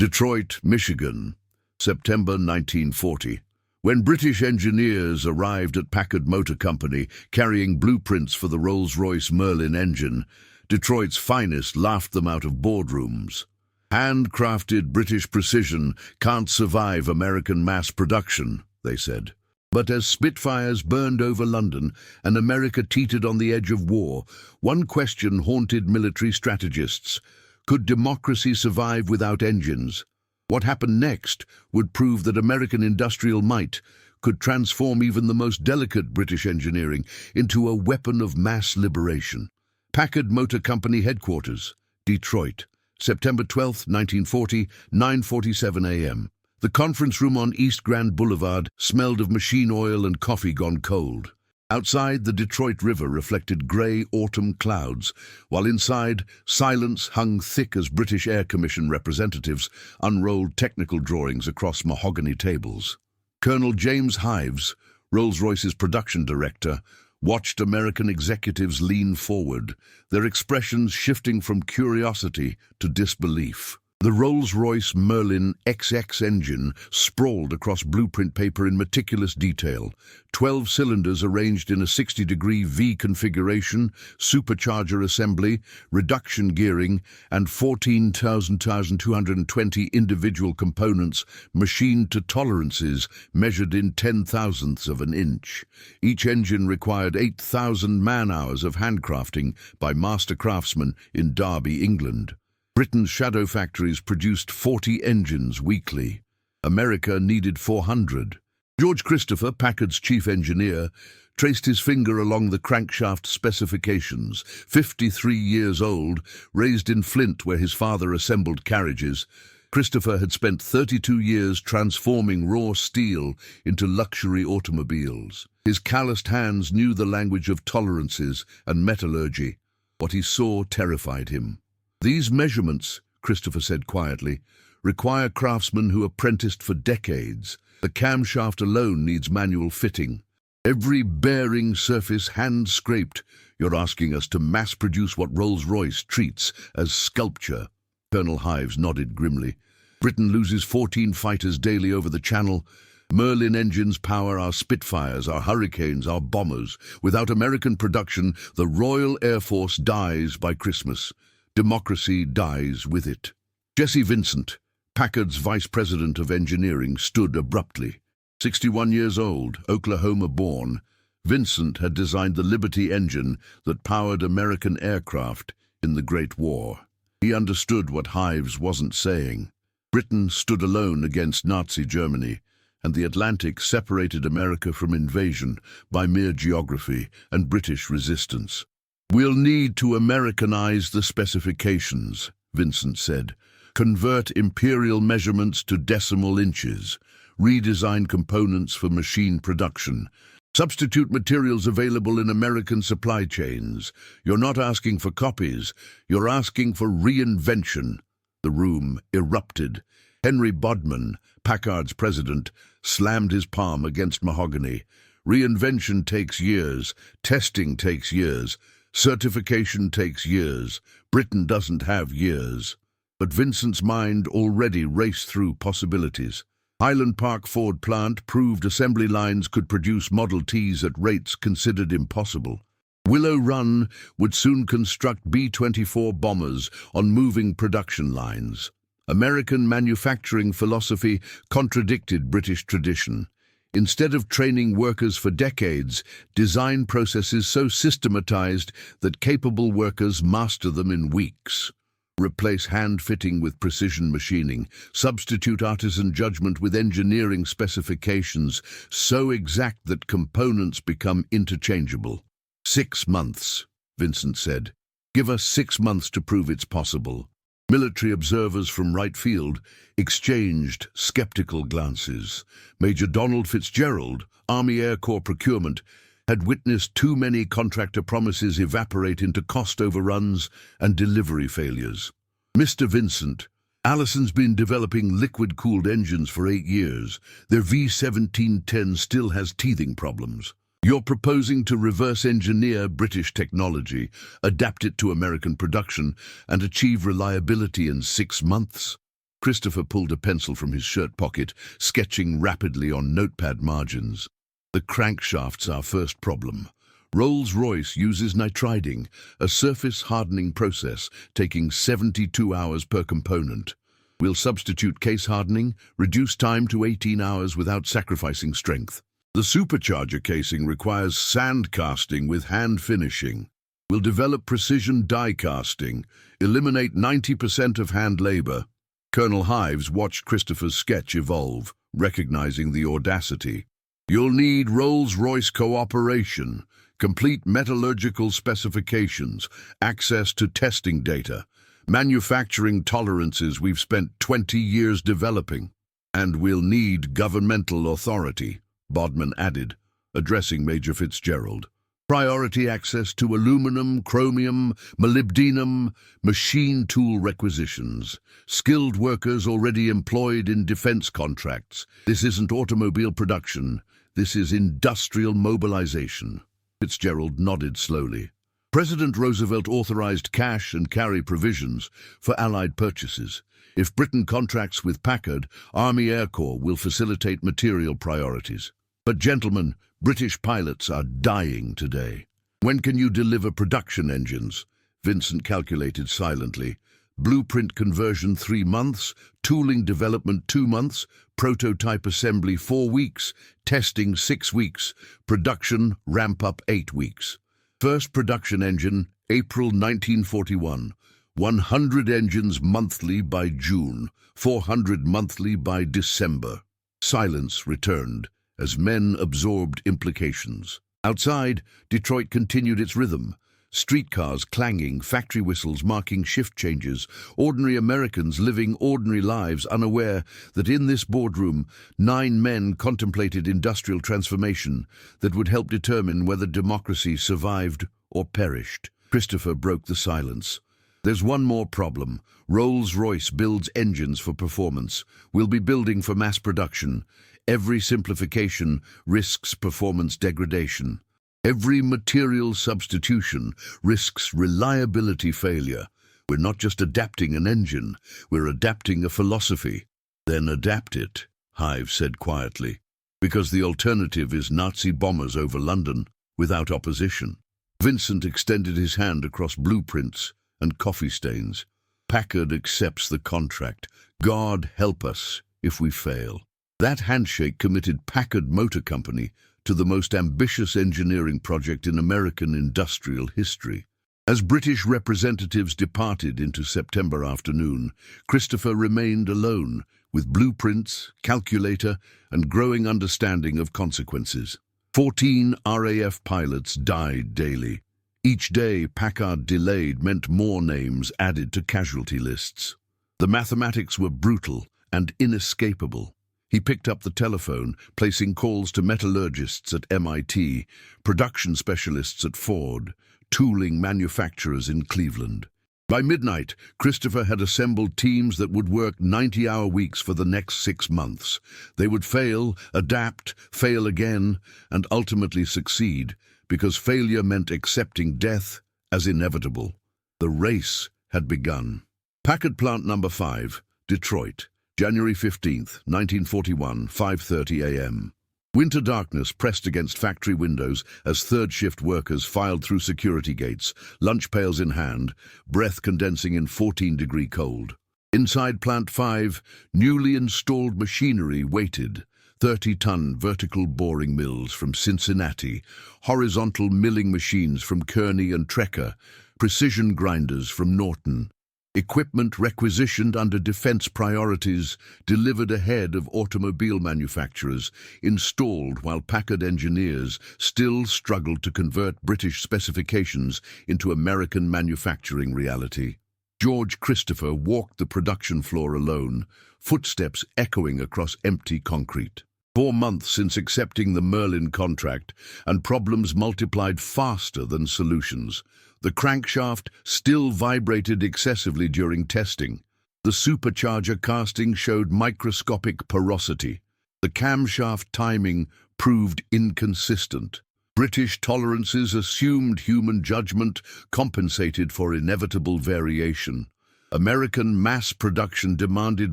Detroit, Michigan, September 1940. When British engineers arrived at Packard Motor Company carrying blueprints for the Rolls-Royce Merlin engine, Detroit's finest laughed them out of boardrooms. "Handcrafted British precision can't survive American mass production," they said. But as Spitfires burned over London and America teetered on the edge of war, one question haunted military strategists. Could democracy survive without engines? What happened next would prove that American industrial might could transform even the most delicate British engineering into a weapon of mass liberation. Packard Motor Company Headquarters, Detroit, September 12, 1940, 9:47 a.m. The conference room on East Grand Boulevard smelled of machine oil and coffee gone cold. Outside, the Detroit River reflected grey autumn clouds, while inside, silence hung thick as British Air Commission representatives unrolled technical drawings across mahogany tables. Colonel James Hives, Rolls-Royce's production director, watched American executives lean forward, their expressions shifting from curiosity to disbelief. The Rolls-Royce Merlin XX engine sprawled across blueprint paper in meticulous detail, 12 cylinders arranged in a 60-degree V configuration, supercharger assembly, reduction gearing, and 14,220 individual components machined to tolerances measured in 10,000ths of an inch. Each engine required 8,000 man-hours of handcrafting by master craftsmen in Derby, England. Britain's shadow factories produced 40 engines weekly. America needed 400. George Christopher, Packard's chief engineer, traced his finger along the crankshaft specifications. 53 years old, raised in Flint where his father assembled carriages, Christopher had spent 32 years transforming raw steel into luxury automobiles. His calloused hands knew the language of tolerances and metallurgy. What he saw terrified him. "These measurements," Christopher said quietly, "require craftsmen who apprenticed for decades. The camshaft alone needs manual fitting. Every bearing surface hand-scraped. You're asking us to mass-produce what Rolls-Royce treats as sculpture." Colonel Hives nodded grimly. "Britain loses 14 fighters daily over the Channel. Merlin engines power our Spitfires, our Hurricanes, our bombers. Without American production, the Royal Air Force dies by Christmas. Democracy dies with it." Jesse Vincent, Packard's vice president of engineering, stood abruptly. 61 years old, Oklahoma-born, Vincent had designed the Liberty engine that powered American aircraft in the Great War. He understood what Hives wasn't saying. Britain stood alone against Nazi Germany, and the Atlantic separated America from invasion by mere geography and British resistance. "We'll need to Americanize the specifications," Vincent said. "Convert imperial measurements to decimal inches. Redesign components for machine production. Substitute materials available in American supply chains. You're not asking for copies, you're asking for reinvention." The room erupted. Henry Bodman, Packard's president, slammed his palm against mahogany. "Reinvention takes years. Testing takes years. Certification takes years. Britain doesn't have years." But Vincent's mind already raced through possibilities. Highland Park Ford plant proved assembly lines could produce Model Ts at rates considered impossible. Willow Run would soon construct B-24 bombers on moving production lines. American manufacturing philosophy contradicted British tradition. Instead of training workers for decades, design processes so systematized that capable workers master them in weeks. Replace hand-fitting with precision machining. Substitute artisan judgment with engineering specifications so exact that components become interchangeable. 6 months, Vincent said. "Give us 6 months to prove it's possible." Military observers from right field exchanged skeptical glances. Major Donald Fitzgerald, Army Air Corps procurement, had witnessed too many contractor promises evaporate into cost overruns and delivery failures. "Mr. Vincent, Allison's been developing liquid-cooled engines for 8 years. Their V1710 still has teething problems. You're proposing to reverse-engineer British technology, adapt it to American production, and achieve reliability in 6 months? Christopher pulled a pencil from his shirt pocket, sketching rapidly on notepad margins. The crankshaft's our first problem. Rolls-Royce uses nitriding, a surface-hardening process taking 72 hours per component. We'll substitute case hardening, reduce time to 18 hours without sacrificing strength. The supercharger casing requires sand casting with hand finishing. We'll develop precision die casting, eliminate 90% of hand labor. Colonel Hives watched Christopher's sketch evolve, recognizing the audacity. You'll need Rolls-Royce cooperation, complete metallurgical specifications, access to testing data, manufacturing tolerances we've spent 20 years developing. And we'll need governmental authority, Bodman added, addressing Major Fitzgerald. Priority access to aluminum, chromium, molybdenum, machine tool requisitions, skilled workers already employed in defense contracts. This isn't automobile production, this is industrial mobilization. Fitzgerald nodded slowly. President Roosevelt authorized cash and carry provisions for Allied purchases. If Britain contracts with Packard, Army Air Corps will facilitate material priorities. But gentlemen, British pilots are dying today. When can you deliver production engines? Vincent calculated silently. Blueprint conversion 3 months, tooling development 2 months, prototype assembly 4 weeks, testing 6 weeks, production ramp-up 8 weeks. First production engine, April 1941. 100 engines monthly by June, 400 monthly by December. Silence returned as men absorbed implications. Outside, Detroit continued its rhythm. Streetcars clanging, factory whistles marking shift changes, ordinary Americans living ordinary lives unaware that in this boardroom 9 men contemplated industrial transformation that would help determine whether democracy survived or perished. Christopher broke the silence. There's one more problem. Rolls-Royce builds engines for performance. We'll be building for mass production. Every simplification risks performance degradation. Every material substitution risks reliability failure. We're not just adapting an engine, we're adapting a philosophy. Then adapt it, Hive said quietly, because the alternative is Nazi bombers over London without opposition. Vincent extended his hand across blueprints and coffee stains. Packard accepts the contract. God help us if we fail. That handshake committed Packard Motor Company to the most ambitious engineering project in American industrial history. As British representatives departed into September afternoon, Christopher remained alone, with blueprints, calculator, and growing understanding of consequences. 14 RAF pilots died daily. Each day Packard delayed meant more names added to casualty lists. The mathematics were brutal and inescapable. He picked up the telephone, placing calls to metallurgists at MIT, production specialists at Ford, tooling manufacturers in Cleveland. By midnight, Christopher had assembled teams that would work 90-hour weeks for the next 6 months. They would fail, adapt, fail again, and ultimately succeed, because failure meant accepting death as inevitable. The race had begun. Packard Plant Number 5, Detroit. January 15th, 1941, 5:30 a.m. Winter darkness pressed against factory windows as third-shift workers filed through security gates, lunch pails in hand, breath condensing in 14-degree cold. Inside Plant 5, newly installed machinery waited. 30-ton vertical boring mills from Cincinnati, horizontal milling machines from Kearney and Trecker, precision grinders from Norton. Equipment requisitioned under defense priorities, delivered ahead of automobile manufacturers, installed while Packard engineers still struggled to convert British specifications into American manufacturing reality. George Christopher walked the production floor alone, footsteps echoing across empty concrete. 4 months since accepting the Merlin contract, and problems multiplied faster than solutions. The crankshaft still vibrated excessively during testing. The supercharger casting showed microscopic porosity. The camshaft timing proved inconsistent. British tolerances assumed human judgment, compensated for inevitable variation. American mass production demanded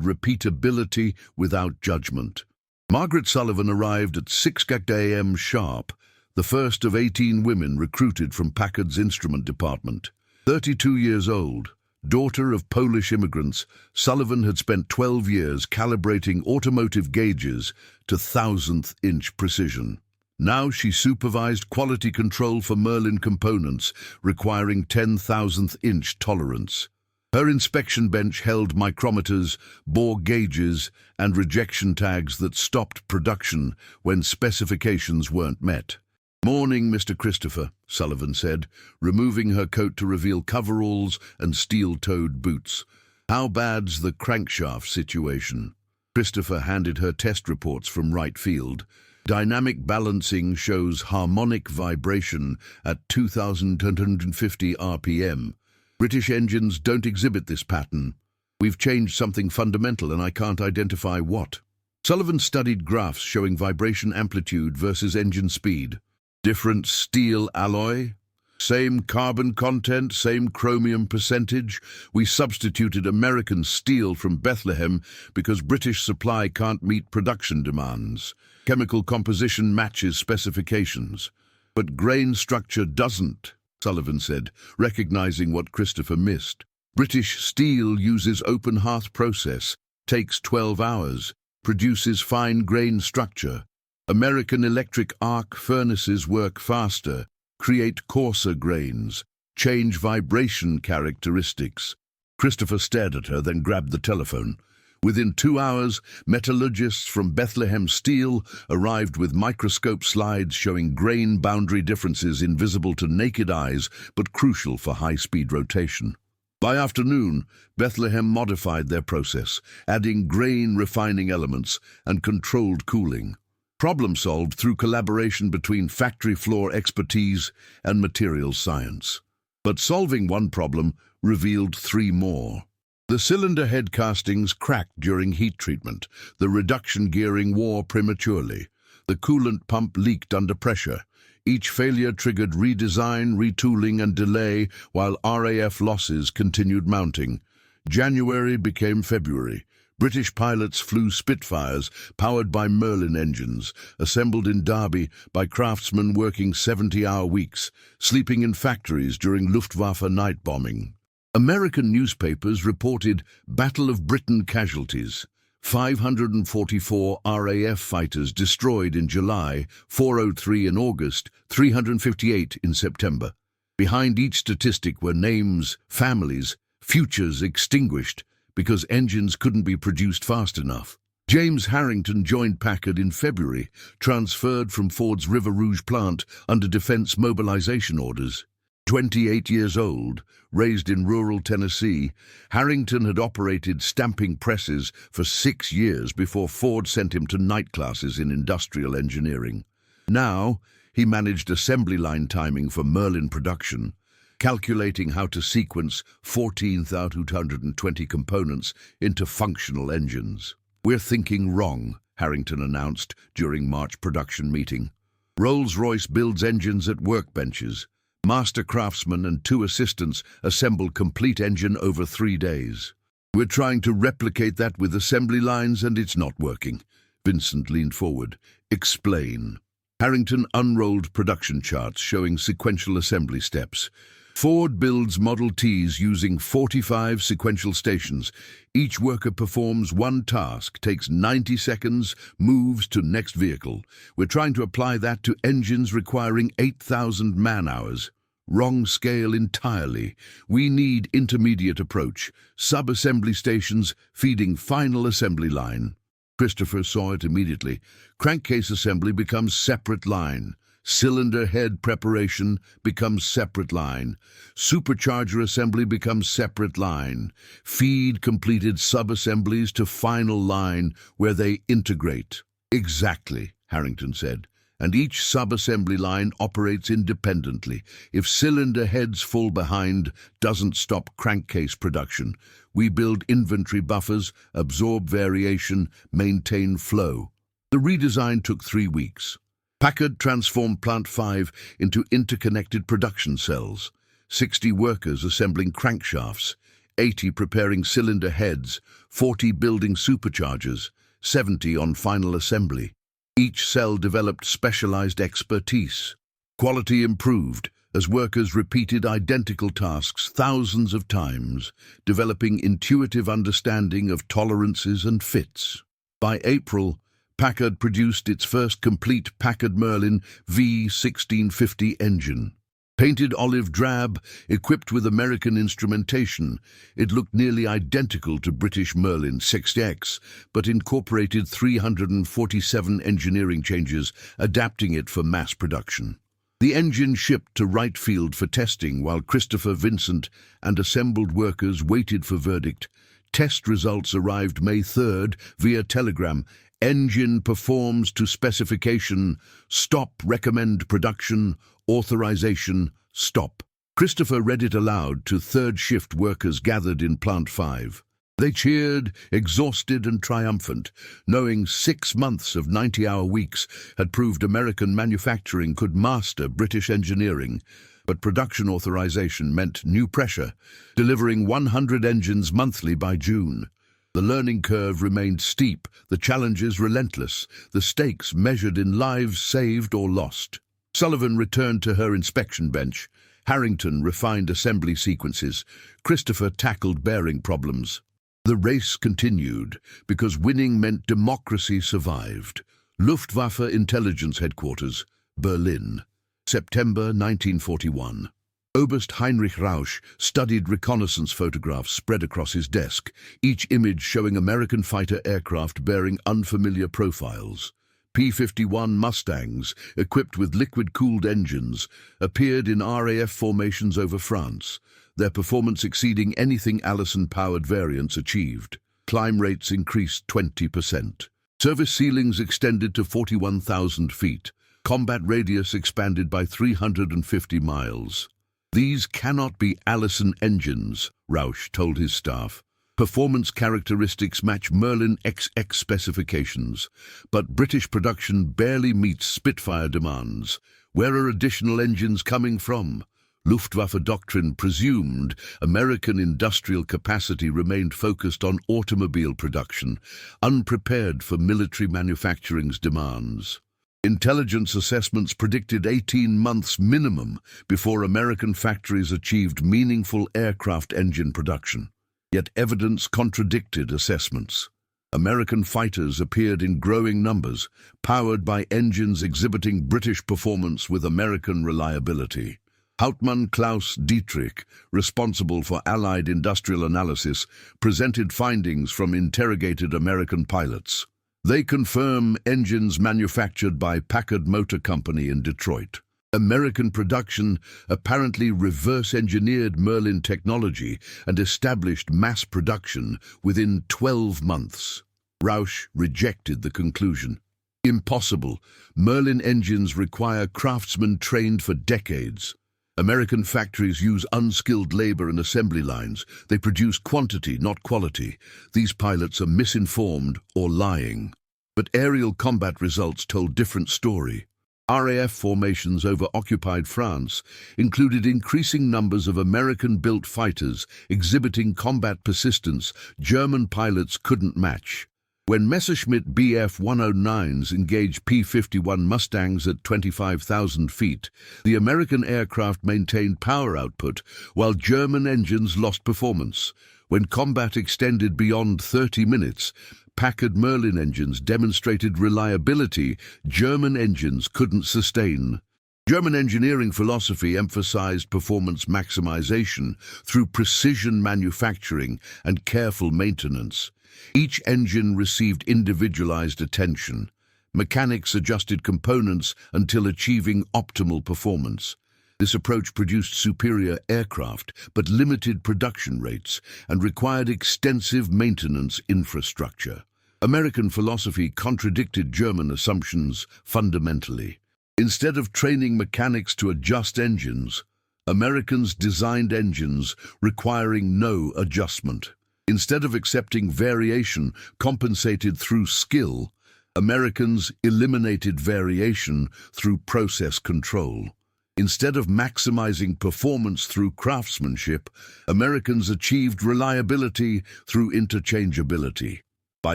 repeatability without judgment. Margaret Sullivan arrived at 6 a.m. sharp, the first of 18 women recruited from Packard's instrument department. 32 years old, daughter of Polish immigrants, Sullivan had spent 12 years calibrating automotive gauges to thousandth-inch precision. Now she supervised quality control for Merlin components, requiring 10,000th-inch tolerance. Her inspection bench held micrometers, bore gauges, and rejection tags that stopped production when specifications weren't met. "Morning, Mr. Christopher," Sullivan said, removing her coat to reveal coveralls and steel-toed boots. "How bad's the crankshaft situation?" Christopher handed her test reports from right field. Dynamic balancing shows harmonic vibration at 2,250 RPM. British engines don't exhibit this pattern. We've changed something fundamental and I can't identify what. Sullivan studied graphs showing vibration amplitude versus engine speed. Different steel alloy? Same carbon content, same chromium percentage. We substituted American steel from Bethlehem because British supply can't meet production demands. Chemical composition matches specifications. But grain structure doesn't, Sullivan said, recognizing what Christopher missed. British steel uses open hearth process, takes 12 hours, produces fine grain structure. American electric arc furnaces work faster, create coarser grains, change vibration characteristics. Christopher stared at her, then grabbed the telephone. Within 2 hours, metallurgists from Bethlehem Steel arrived with microscope slides showing grain boundary differences invisible to naked eyes but crucial for high-speed rotation. By afternoon, Bethlehem modified their process, adding grain refining elements and controlled cooling. Problem solved through collaboration between factory floor expertise and materials science. But solving one problem revealed 3 more. The cylinder head castings cracked during heat treatment. The reduction gearing wore prematurely. The coolant pump leaked under pressure. Each failure triggered redesign, retooling, and delay, while RAF losses continued mounting. January became February. British pilots flew Spitfires, powered by Merlin engines, assembled in Derby by craftsmen working 70-hour weeks, sleeping in factories during Luftwaffe night bombing. American newspapers reported Battle of Britain casualties. 544 RAF fighters destroyed in July, 403 in August, 358 in September. Behind each statistic were names, families, futures extinguished because engines couldn't be produced fast enough. James Harrington joined Packard in February, transferred from Ford's River Rouge plant under defense mobilization orders. 28 years old, raised in rural Tennessee, Harrington had operated stamping presses for 6 years before Ford sent him to night classes in industrial engineering. Now, he managed assembly line timing for Merlin production, calculating how to sequence 14,220 components into functional engines. "We're thinking wrong," Harrington announced during March production meeting. "Rolls-Royce builds engines at workbenches. Master craftsmen and 2 assistants assemble complete engine over 3 days. We're trying to replicate that with assembly lines and it's not working." Vincent leaned forward. "Explain." Harrington unrolled production charts showing sequential assembly steps. Ford builds Model Ts using 45 sequential stations. Each worker performs one task, takes 90 seconds, moves to next vehicle. We're trying to apply that to engines requiring 8,000 man-hours. Wrong scale entirely. We need intermediate approach. Sub-assembly stations feeding final assembly line. Christopher saw it immediately. Crankcase assembly becomes separate line. Cylinder head preparation becomes separate line. Supercharger assembly becomes separate line. Feed completed sub-assemblies to final line where they integrate. "Exactly," Harrington said. "And each sub-assembly line operates independently. If cylinder heads fall behind, doesn't stop crankcase production. We build inventory buffers, absorb variation, maintain flow." The redesign took 3 weeks. Packard transformed Plant 5 into interconnected production cells. 60 workers assembling crankshafts, 80 preparing cylinder heads, 40 building superchargers, 70 on final assembly. Each cell developed specialized expertise. Quality improved as workers repeated identical tasks thousands of times, developing intuitive understanding of tolerances and fits. By April, Packard produced its first complete Packard Merlin V1650 engine. Painted olive drab, equipped with American instrumentation, it looked nearly identical to British Merlin 6X, but incorporated 347 engineering changes, adapting it for mass production. The engine shipped to Wright Field for testing while Christopher Vincent and assembled workers waited for verdict. Test results arrived May 3rd via telegram. Engine performs to specification. Stop. Recommend production. Authorization. Stop. Christopher read it aloud to third shift workers gathered in Plant 5. They cheered, exhausted and triumphant, knowing 6 months of 90-hour weeks had proved American manufacturing could master British engineering. But production authorization meant new pressure, delivering 100 engines monthly by June. The learning curve remained steep, the challenges relentless, the stakes measured in lives saved or lost. Sullivan returned to her inspection bench. Harrington refined assembly sequences. Christopher tackled bearing problems. The race continued because winning meant democracy survived. Luftwaffe Intelligence Headquarters, Berlin, September 1941. Oberst Heinrich Rausch studied reconnaissance photographs spread across his desk, each image showing American fighter aircraft bearing unfamiliar profiles. P-51 Mustangs, equipped with liquid-cooled engines, appeared in RAF formations over France, their performance exceeding anything Allison-powered variants achieved. Climb rates increased 20%. Service ceilings extended to 41,000 feet. Combat radius expanded by 350 miles. These cannot be Allison engines, Rausch told his staff. Performance characteristics match Merlin XX specifications, but British production barely meets Spitfire demands. Where are additional engines coming from? Luftwaffe doctrine presumed American industrial capacity remained focused on automobile production, unprepared for military manufacturing's demands. Intelligence assessments predicted 18 months minimum before American factories achieved meaningful aircraft engine production. Yet evidence contradicted assessments. American fighters appeared in growing numbers, powered by engines exhibiting British performance with American reliability. Hauptmann Klaus Dietrich, responsible for Allied industrial analysis, presented findings from interrogated American pilots. They confirm engines manufactured by Packard Motor Company in Detroit. American production apparently reverse-engineered Merlin technology and established mass production within 12 months. Rausch rejected the conclusion. Impossible. Merlin engines require craftsmen trained for decades. American factories use unskilled labor and assembly lines. They produce quantity, not quality. These pilots are misinformed or lying. But aerial combat results told different story. RAF formations over occupied France included increasing numbers of American-built fighters exhibiting combat persistence German pilots couldn't match. When Messerschmitt Bf-109s engaged P-51 Mustangs at 25,000 feet, the American aircraft maintained power output while German engines lost performance. When combat extended beyond 30 minutes, Packard Merlin engines demonstrated reliability German engines couldn't sustain. German engineering philosophy emphasized performance maximization through precision manufacturing and careful maintenance. Each engine received individualized attention. Mechanics adjusted components until achieving optimal performance. This approach produced superior aircraft, but limited production rates and required extensive maintenance infrastructure. American philosophy contradicted German assumptions fundamentally. Instead of training mechanics to adjust engines, Americans designed engines requiring no adjustment. Instead of accepting variation compensated through skill, Americans eliminated variation through process control. Instead of maximizing performance through craftsmanship, Americans achieved reliability through interchangeability. By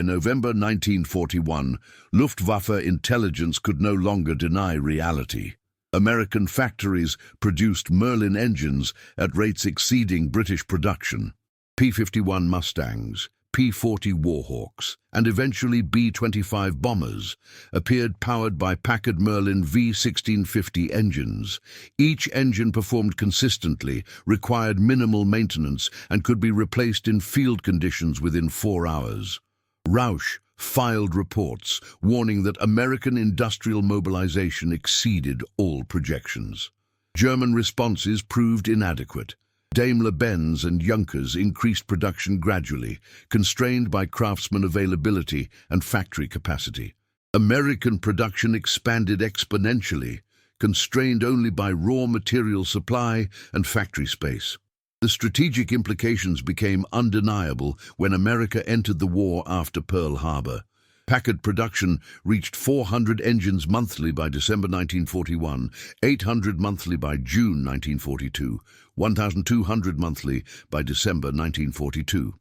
November 1941, Luftwaffe intelligence could no longer deny reality. American factories produced Merlin engines at rates exceeding British production. P-51 Mustangs, P-40 Warhawks, and eventually B-25 bombers appeared powered by Packard Merlin V1650 engines. Each engine performed consistently, required minimal maintenance, and could be replaced in field conditions within 4 hours. Rausch filed reports warning that American industrial mobilization exceeded all projections. German responses proved inadequate. Daimler-Benz and Junkers increased production gradually, constrained by craftsman availability and factory capacity. American production expanded exponentially, constrained only by raw material supply and factory space. The strategic implications became undeniable when America entered the war after Pearl Harbor. Packard production reached 400 engines monthly by December 1941, 800 monthly by June 1942, 1,200 monthly by December 1942.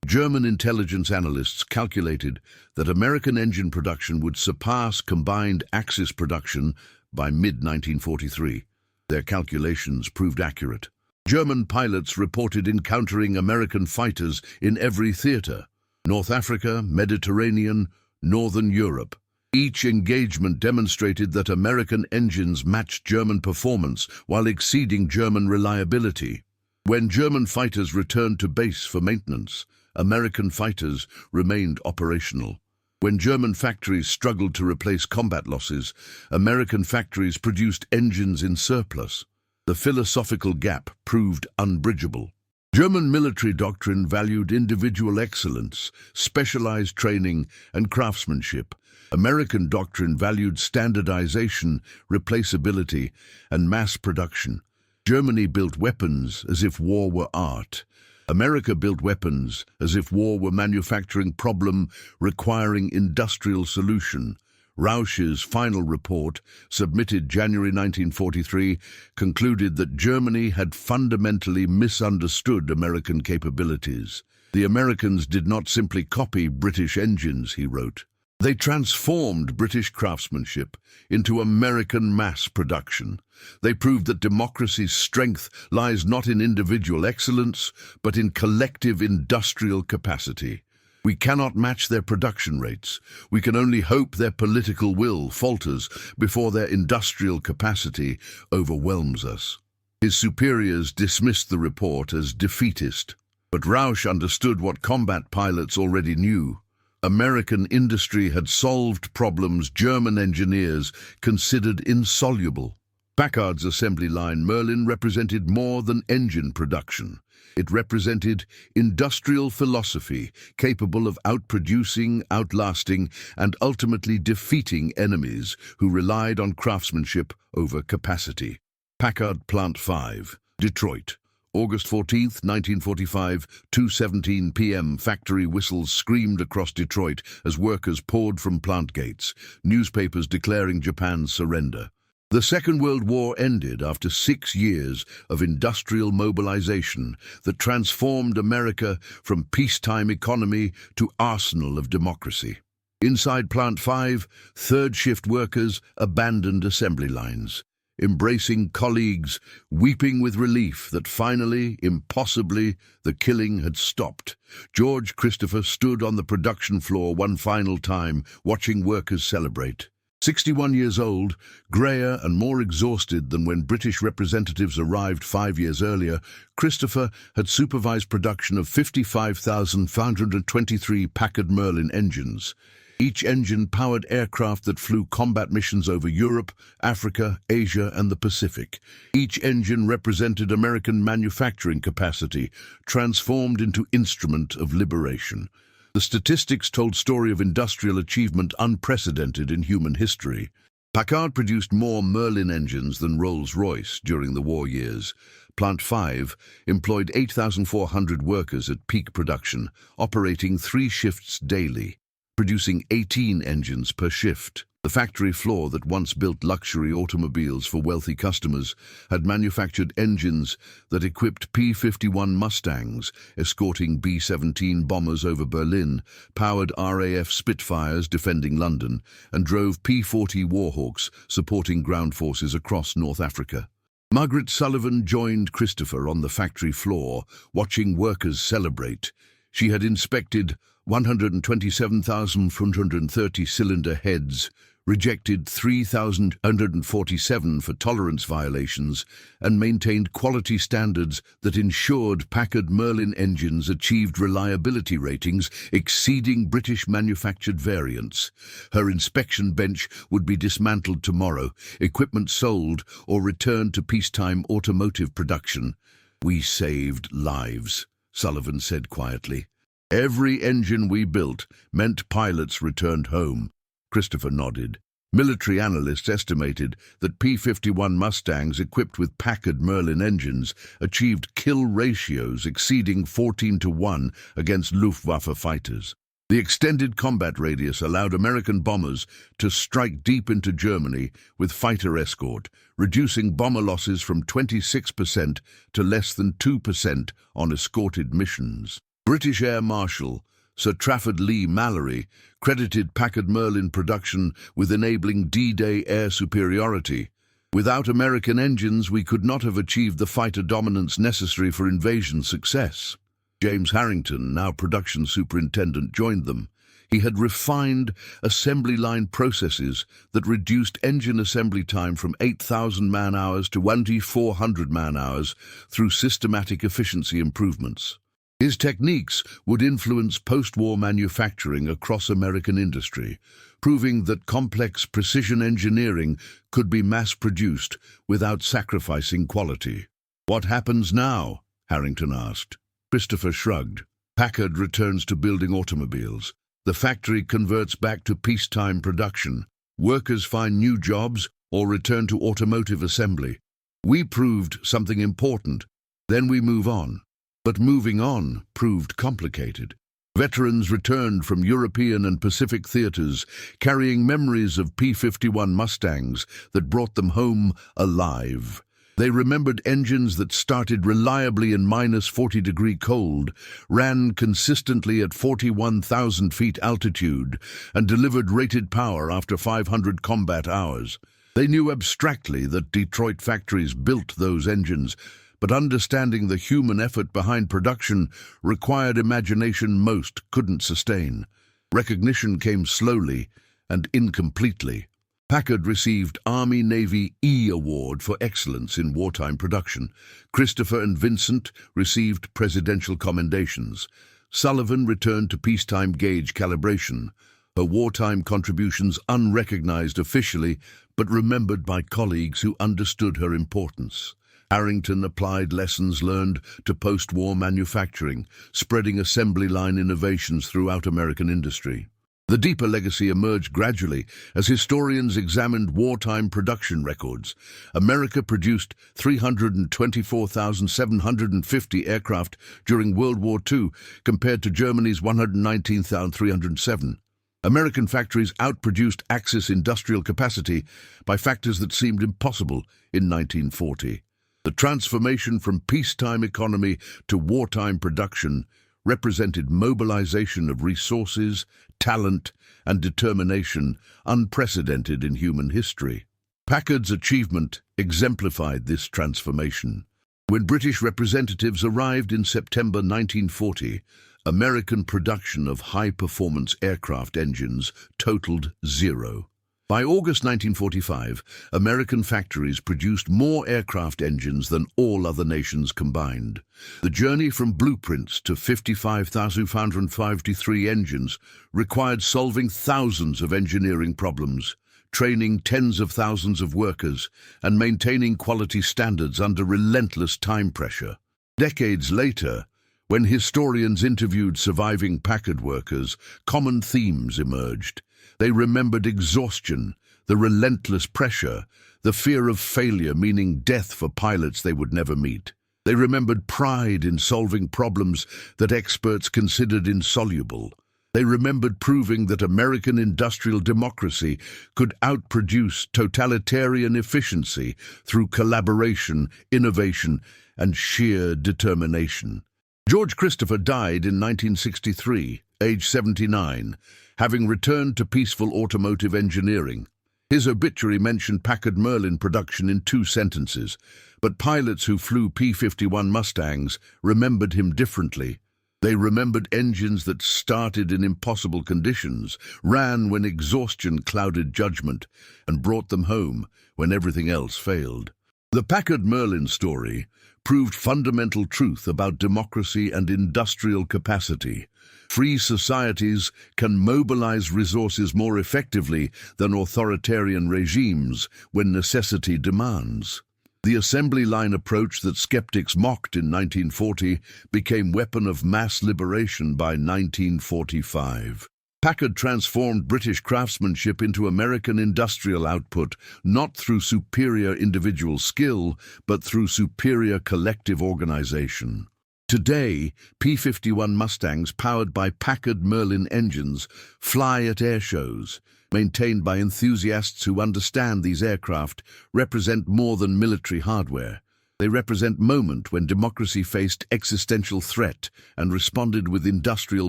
German intelligence analysts calculated that American engine production would surpass combined Axis production by mid-1943. Their calculations proved accurate. German pilots reported encountering American fighters in every theater: North Africa, Mediterranean, Northern Europe. Each engagement demonstrated that American engines matched German performance while exceeding German reliability. When German fighters returned to base for maintenance, American fighters remained operational. When German factories struggled to replace combat losses, American factories produced engines in surplus. The philosophical gap proved unbridgeable. German military doctrine valued individual excellence, specialized training, and craftsmanship. American doctrine valued standardization, replaceability, and mass production. Germany built weapons as if war were art. America built weapons as if war were manufacturing problem requiring industrial solution. Rausch's final report, submitted January 1943, concluded that Germany had fundamentally misunderstood American capabilities. The Americans did not simply copy British engines, he wrote. They transformed British craftsmanship into American mass production. They proved that democracy's strength lies not in individual excellence, but in collective industrial capacity. We cannot match their production rates. We can only hope their political will falters before their industrial capacity overwhelms us. His superiors dismissed the report as defeatist, but Rausch understood what combat pilots already knew. American industry had solved problems German engineers considered insoluble. Packard's assembly line Merlin represented more than engine production. It represented industrial philosophy capable of outproducing, outlasting, and ultimately defeating enemies who relied on craftsmanship over capacity. Packard Plant 5, Detroit. August 14, 1945, 2:17 p.m. Factory whistles screamed across Detroit as workers poured from plant gates, newspapers declaring Japan's surrender. The Second World War ended after 6 years of industrial mobilization that transformed America from peacetime economy to arsenal of democracy. Inside Plant 5, third-shift workers abandoned assembly lines, embracing colleagues, weeping with relief that finally, impossibly, the killing had stopped. George Christopher stood on the production floor one final time, watching workers celebrate. 61 years old, greyer and more exhausted than when British representatives arrived 5 years earlier, Christopher had supervised production of 55,523 Packard Merlin engines. Each engine powered aircraft that flew combat missions over Europe, Africa, Asia, and the Pacific. Each engine represented American manufacturing capacity, transformed into instrument of liberation. The statistics told story of industrial achievement unprecedented in human history. Packard produced more Merlin engines than Rolls-Royce during the war years. Plant 5 employed 8,400 workers at peak production, operating 3 shifts daily, producing 18 engines per shift. The factory floor that once built luxury automobiles for wealthy customers had manufactured engines that equipped P-51 Mustangs, escorting B-17 bombers over Berlin, powered RAF Spitfires defending London, and drove P-40 Warhawks supporting ground forces across North Africa. Margaret Sullivan joined Christopher on the factory floor, watching workers celebrate. She had inspected 127,430 cylinder heads, rejected 3,147 for tolerance violations, and maintained quality standards that ensured Packard Merlin engines achieved reliability ratings exceeding British-manufactured variants. Her inspection bench would be dismantled tomorrow, equipment sold or returned to peacetime automotive production. "We saved lives," Sullivan said quietly. "Every engine we built meant pilots returned home." Christopher nodded. Military analysts estimated that P-51 Mustangs equipped with Packard Merlin engines achieved kill ratios exceeding 14-1 against Luftwaffe fighters. The extended combat radius allowed American bombers to strike deep into Germany with fighter escort, reducing bomber losses from 26% to less than 2% on escorted missions. British Air Marshal Sir Trafford Leigh-Mallory credited Packard Merlin production with enabling D-Day air superiority. "Without American engines, we could not have achieved the fighter dominance necessary for invasion success." James Harrington, now production superintendent, joined them. He had refined assembly line processes that reduced engine assembly time from 8,000 man-hours to 2,400 man-hours through systematic efficiency improvements. His techniques would influence post-war manufacturing across American industry, proving that complex precision engineering could be mass-produced without sacrificing quality. "What happens now?" Harrington asked. Christopher shrugged. "Packard returns to building automobiles. The factory converts back to peacetime production. Workers find new jobs or return to automotive assembly. We proved something important. Then we move on." But moving on proved complicated. Veterans returned from European and Pacific theaters, carrying memories of P-51 Mustangs that brought them home alive. They remembered engines that started reliably in -40-degree cold, ran consistently at 41,000 feet altitude, and delivered rated power after 500 combat hours. They knew abstractly that Detroit factories built those engines, but understanding the human effort behind production required imagination most couldn't sustain. Recognition came slowly and incompletely. Packard received Army-Navy E Award for excellence in wartime production. Christopher and Vincent received presidential commendations. Sullivan returned to peacetime gauge calibration, her wartime contributions unrecognized officially, but remembered by colleagues who understood her importance. Harrington applied lessons learned to post-war manufacturing, spreading assembly line innovations throughout American industry. The deeper legacy emerged gradually as historians examined wartime production records. America produced 324,750 aircraft during World War II, compared to Germany's 119,307. American factories outproduced Axis industrial capacity by factors that seemed impossible in 1940. The transformation from peacetime economy to wartime production represented mobilization of resources, talent, and determination unprecedented in human history. Packard's achievement exemplified this transformation. When British representatives arrived in September 1940, American production of high-performance aircraft engines totaled zero. By August 1945, American factories produced more aircraft engines than all other nations combined. The journey from blueprints to 55,553 engines required solving thousands of engineering problems, training tens of thousands of workers, and maintaining quality standards under relentless time pressure. Decades later, when historians interviewed surviving Packard workers, common themes emerged. They remembered exhaustion, the relentless pressure, the fear of failure, meaning death for pilots they would never meet. They remembered pride in solving problems that experts considered insoluble. They remembered proving that American industrial democracy could outproduce totalitarian efficiency through collaboration, innovation, and sheer determination. George Christopher died in 1963, age 79, having returned to peaceful automotive engineering. His obituary mentioned Packard Merlin production in 2 sentences, but pilots who flew P-51 Mustangs remembered him differently. They remembered engines that started in impossible conditions, ran when exhaustion clouded judgment, and brought them home when everything else failed. The Packard Merlin story proved fundamental truth about democracy and industrial capacity. Free societies can mobilize resources more effectively than authoritarian regimes when necessity demands. The assembly line approach that skeptics mocked in 1940 became weapon of mass liberation by 1945. Packard transformed British craftsmanship into American industrial output, not through superior individual skill, but through superior collective organization. Today, P-51 Mustangs powered by Packard Merlin engines fly at air shows. Maintained by enthusiasts who understand these aircraft, represent more than military hardware. They represent moment when democracy faced existential threat and responded with industrial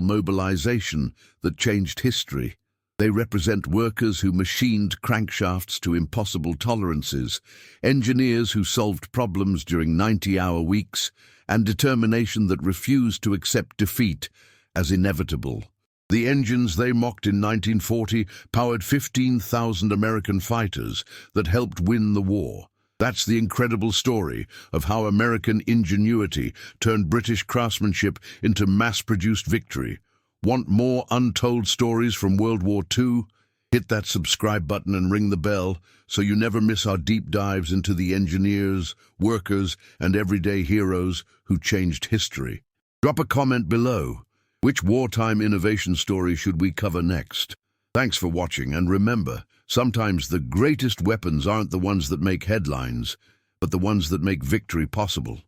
mobilization that changed history. They represent workers who machined crankshafts to impossible tolerances, engineers who solved problems during 90-hour weeks, and determination that refused to accept defeat as inevitable. The engines they mocked in 1940 powered 15,000 American fighters that helped win the war. That's the incredible story of how American ingenuity turned British craftsmanship into mass-produced victory. Want more untold stories from World War II? Hit that subscribe button and ring the bell so you never miss our deep dives into the engineers, workers, and everyday heroes who changed history. Drop a comment below. Which wartime innovation story should we cover next? Thanks for watching, and remember, sometimes the greatest weapons aren't the ones that make headlines, but the ones that make victory possible.